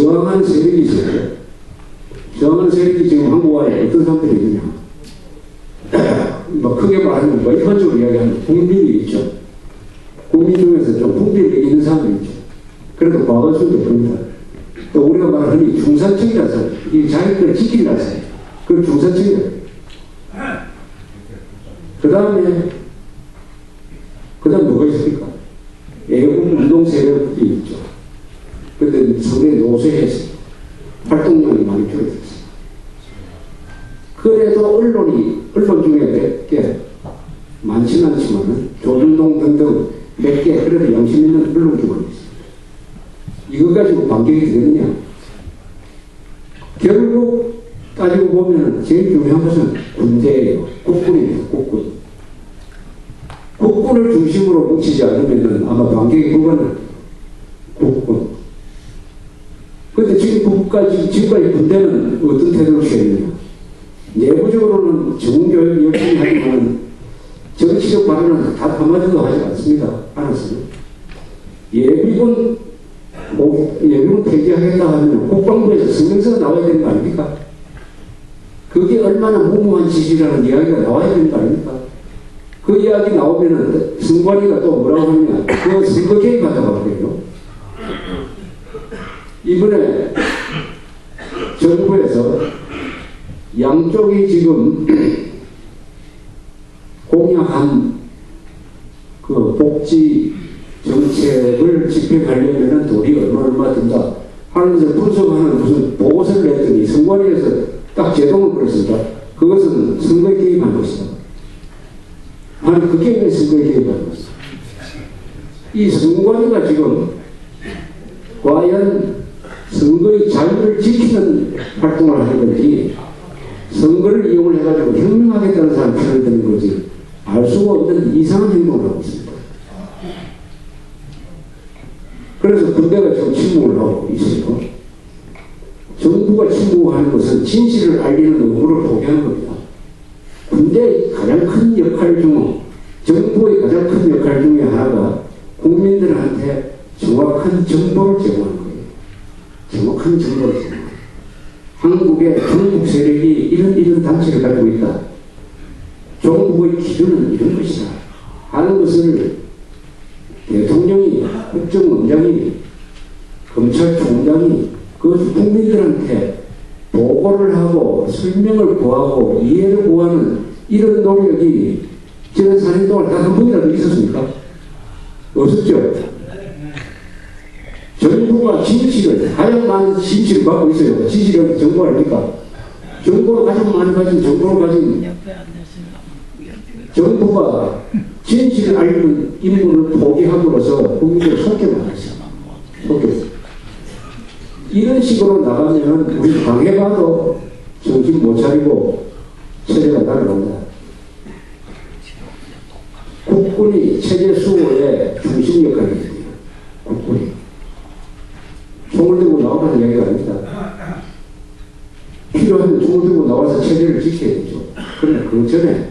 저항하는 세력이 있어요. 저항하는 세력이 지금 한국 안에 어떤 사람들이 있느냐. 뭐 크게 말하면 뭐 일반적으로 이야기하면 국민이 있죠. 국민 중에서 좀 분별이 있는 사람이 있죠. 그래도 과거수도 봅니다. 또 우리가 말하는 중산층이라서 이 자기들을 지키려서 그 중산층이에요. 그 다음 뭐가 있습니까? 애국 운동 세력이 있죠. 그때 서울에 노쇠해서 활동량이 많이 줄어들었어요. 그래도 언론 중에 몇 개, 많지는 않지만 조중동 등등 몇 개 그래도 양심 있는 언론 기관이 있습니다. 이거 가지고 반격이 되느냐? 결국 따지고 보면 제일 중요한 것은 군대예요. 국군입니다. 국군. 국군을 중심으로 뭉치지 않으면 아마 반격이 불가능해요. 국군. 그런데 지금까지 군대는 어떤 태도를 취했느냐? 내부적으로는 정교육 열심히 하지만 정치적 발언은 다 한마디도 하지 않습니다. 알았어요. 예비군 폐지하겠다 하면 국방부에서 성명서가 나와야 되는 거 아닙니까? 그게 얼마나 무모한 짓이라는 이야기가 나와야 되는 거 아닙니까? 그 이야기 나오면은 선관위가 또 뭐라고 하냐. 그 선거 개입하다고 그래요. 이번에 정부에서 양쪽이 지금 공약한 그 복지 정책을 집행하려면 돈이 얼마 든다 하면서 분석하는 무슨 보고서를 냈더니 선관위에서 딱 제동을 걸었습니다. 그것은 선거에 개입한 것이다. 아니 그게 왜 선거에 개입한 것이다. 이 선관위가 지금 과연 선거의 자유를 지키는 활동을 하는 건지 선거를 이용을 해가지고 혁명하겠다는 사람 편을 드는 거지 알 수가 없는 이상한 행동을 하고 있습니다. 그래서 군대가 지금 침묵을 하고 있어요. 정부가 침묵하는 것은 진실을 알리는 의무를 포기하는 겁니다. 군대의 가장 큰 역할 중 정부의 가장 큰 역할 중에 하나가 국민들한테 정확한 정보를 제공하는 거예요. 정확한 정보를 제공하는 거예요. 한국의 정북 세력이 이런 단체를 가지고 있다. 정부의 기준은 이런 것이다. 하는 것을 대통령이, 국정원장이, 검찰총장이 그 국민들한테 보고를 하고 설명을 구하고 이해를 구하는 이런 노력이 지난 4년 동안 단 한 번이라도 있었습니까? 없었죠. 정부가 진실을, 가장 많은 진실을 갖고 있어요. 진실이 정부 아닙니까? 정부를 가장 많이 가진 정보를 가진 정부가 진실을 알리는 인물을 포기함으로써 국민들을 속게만했어요. 속였어요. 이런 식으로 나가면 우리 방해봐도 정신 못 차리고 체제가 날아간다. 국군이 체제 수호의 중심 역할을 해요. 국군이. 총을 들고 나오라는 이야기가 아닙니다. 필요하면 총을 들고 나와서 체제를 지켜야 되죠. 그러나 그 전에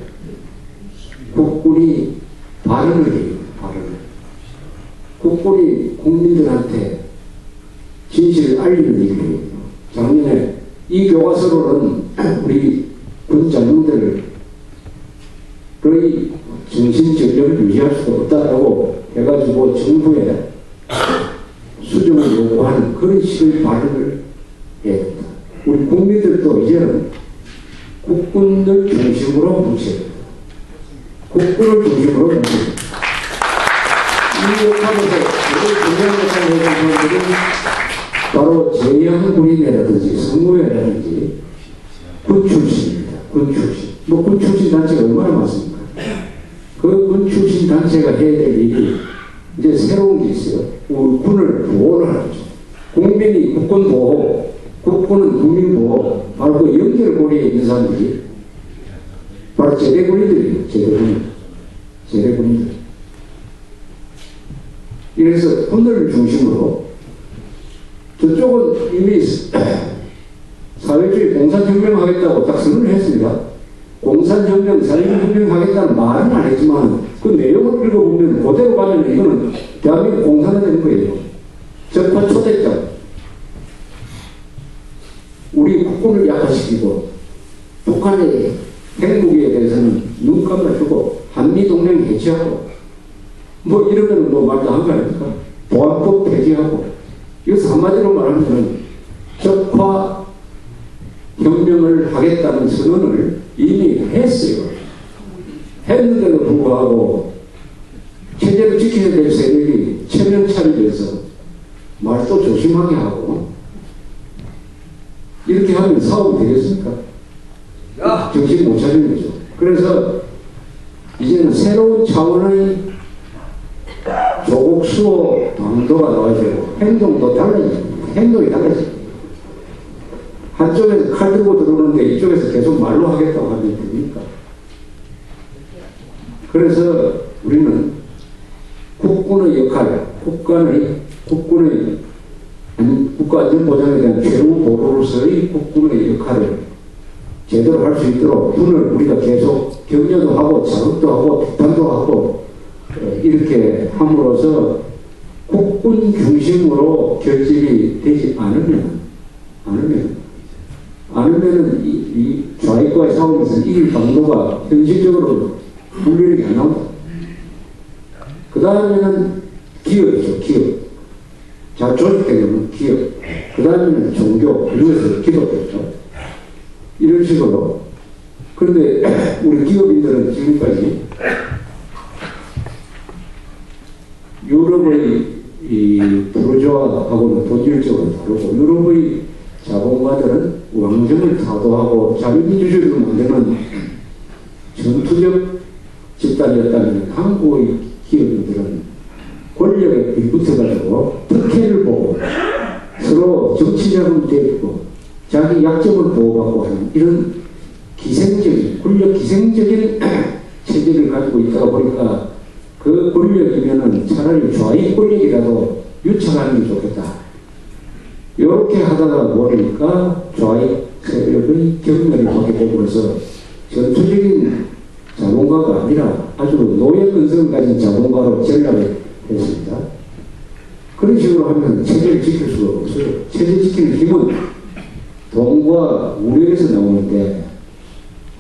국군이 발언을 해요. 발언을. 국군이 국민들한테 진실을 알리는 일이에요. 작년에 이 교과서로는 우리 군 장병들의 정신전력을 유지할 수가 없다라고 해가지고 정부에 수정을 요구하는 그런 식의 발언을 해야 된다. 우리 국민들도 이제는 국군을 중심으로 뭉쳐야 된다. 국군을 중심으로 뭉쳐야 된다. 이 욕하면서 우리 군장에서 해준 사람들은 바로 제양군인이라든지 성모회라든지 군 출신입니다. 군 출신. 뭐 군 출신 단체가 얼마나 많습니까? 그 군 출신 단체가 해야 될 일이 이제 새로운 게 있어요. 우리 군을 보호를 하죠. 국민이 국군 보호, 국군은 국민 보호, 바로 그 연결고리에 있는 사람들이 바로 제대군인들이에요. 제대군인들. 이래서 군을 중심으로 저쪽은 이미 사회주의 공산혁명 하겠다고 딱 선언을 했습니다. 공산혁명, 사회주의혁명 하겠다는 말은 안 했지만 그 내용을 읽어보면 그대로 가면 이거는 대한민국 공산화 되는 거예요. 적화 초대장. 우리 국군을 약화시키고 북한의 핵무기에 대해서는 눈 감아주고 한미동맹 해체하고 뭐 이러면 뭐 말도 한 거 아닙니까? 보안법 폐지하고 이것을 한마디로 말하면 적화 혁명을 하겠다는 선언을 이미 했어요. 했는데도 불구하고 체제를 지켜야 될 세력이 체면차리면서 말도 조심하게 하고 이렇게 하면 사업이 되겠습니까? 정신 못 차리는 거죠. 그래서 이제는 새로운 차원의 조국 수호 방도가 나와야 되고 행동도 달라져요. 행동이 달라져요. 한쪽에서 칼 들고 들어오는데 이쪽에서 계속 말로 하겠다고 하면 됩니까? 그래서 우리는 국군의 역할, 국가 안전보장에 대한 최후 보루로서의 국군의 역할을 제대로 할 수 있도록 분을 우리가 계속 격려도 하고 자극도 하고 비판도 하고 이렇게 함으로써 국군 중심으로 결집이 되지 않으면 이 좌익과의 싸움에서 이길 방도가 현실적으로 분별이 안 나온다. 그 다음에는 기업이죠, 기업. 자, 조직되면 기업. 그 다음에는 종교, 그리고 기독교죠. 이런 식으로. 그런데 우리 기업인들은 지금까지 유럽의 이 부르주아하고는 본질적으로 다르고 유럽의 자본가들은 왕정을 타도하고 자유민주주의를 만드는 전투적 집단이었다면 한국의 기업인들은 권력에 빌붙어가지고 특혜를 보고 서로 정치자금 대고 자기 약점을 보호받고 하는 이런 기생적인 권력 기생적인 체제를 가지고 있다가 보니까 그 권력이면은 차라리 좌익 권력이라도 유착하는 게 좋겠다. 이렇게 하다가 보니까 좌익 세력의 경멸이 하게 되면서 전투적인 자본가가 아니라 아주 노예 근성을 가진 자본가로 전락을 했습니다. 그런 식으로 하면 체제를 지킬 수가 없어요. 체제 지키는 힘은 돈과 우력에서 나오는데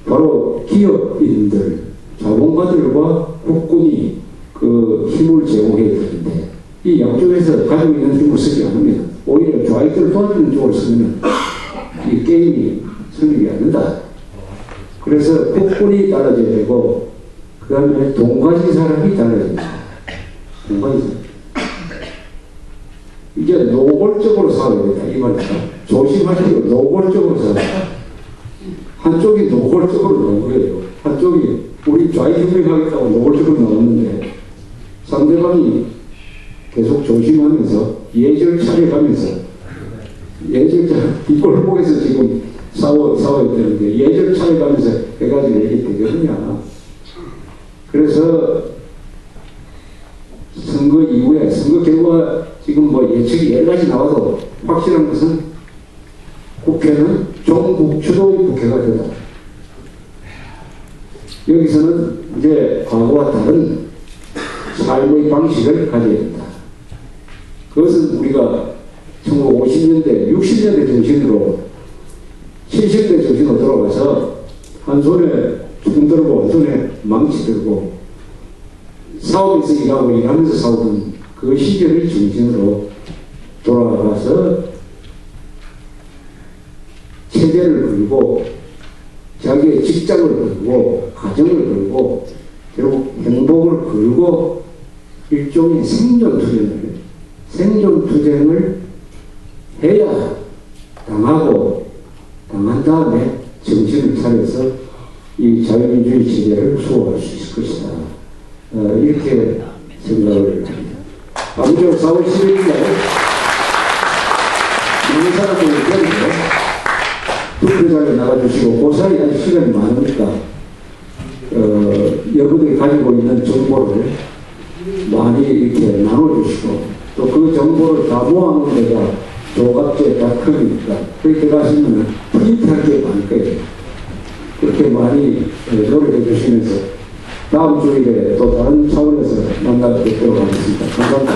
바로 기업인들, 자본가들과 국군이 그 힘을 제공해야 되는데 이 양쪽에서 가지고 있는 힘을 쓰지 않으면 오히려 좌익들을 도와주는 쪽을 쓰면 이 게임이 성립이 안 된다. 그래서 국군이 달라져야 되고 그 다음에 돈 가진 사람이 달라져야 된다. 돈 가진 사람. 이제 노골적으로 싸워야 된다. 이 말이다. 조심하시고 노골적으로 싸워야 된다. 한쪽이 노골적으로 나온 거예요. 한쪽이 우리 좌익혁명하겠다고 노골적으로 나왔는데 상대방이 계속 조심하면서 예절 차려가면서 이 골목에서 지금 싸워야 되는데 예절 차려가면서 해가지고 이게 되겠느냐. 그래서 선거 이후에 선거 결과 지금 뭐 예측이 여러 가지 나와도 확실한 것은 국회는 종북주도의 국회가 되다. 여기서는 이제 과거와 다른 삶의 방식을 가져야 된다. 그것은 우리가 1950년대, 60년대 정신으로 70대 정신으로 돌아가서 한 손에 총 들고 한 손에 망치 들고 사업에서 일하면서 싸우던 그 시절의 정신으로 돌아가서 체제를 걸고 자기의 직장을 걸고 가정을 걸고 결국 행복을 걸고 일종의 생존투쟁을 해야 당한 다음에 정신을 차려서 이 자유민주주의 체제를 수호할 수 있을 것이다. 이렇게 생각을 합니다. 아무쪼록 4월 11일에 많은 사람들이 있는데 투표장에 나가주시고 그 사이에 아직 시간이 많으니까 여러분들이 가지고 있는 정보를 많이 이렇게 나눠주시고 또 그 정보를 다 모아놓은 데가 조갑제닷컴이니까 그렇게 가시면 프린트할 게 많을 거예요. 그렇게 많이 노력해 주시면서 다음 주일에 또 다른 차원에서 만나뵙도록 하겠습니다. 감사합니다.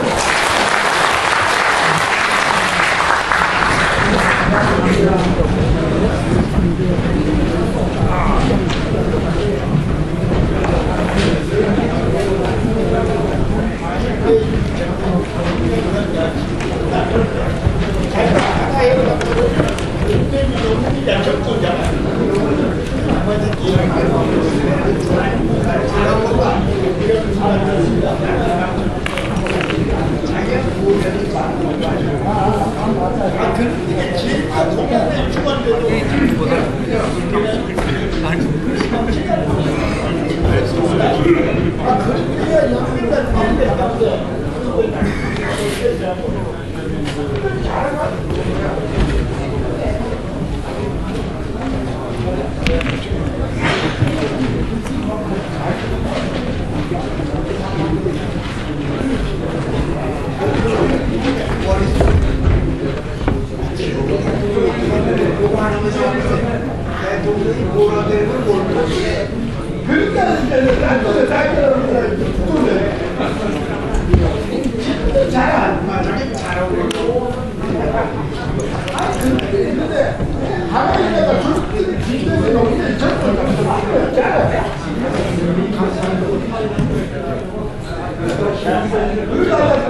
잘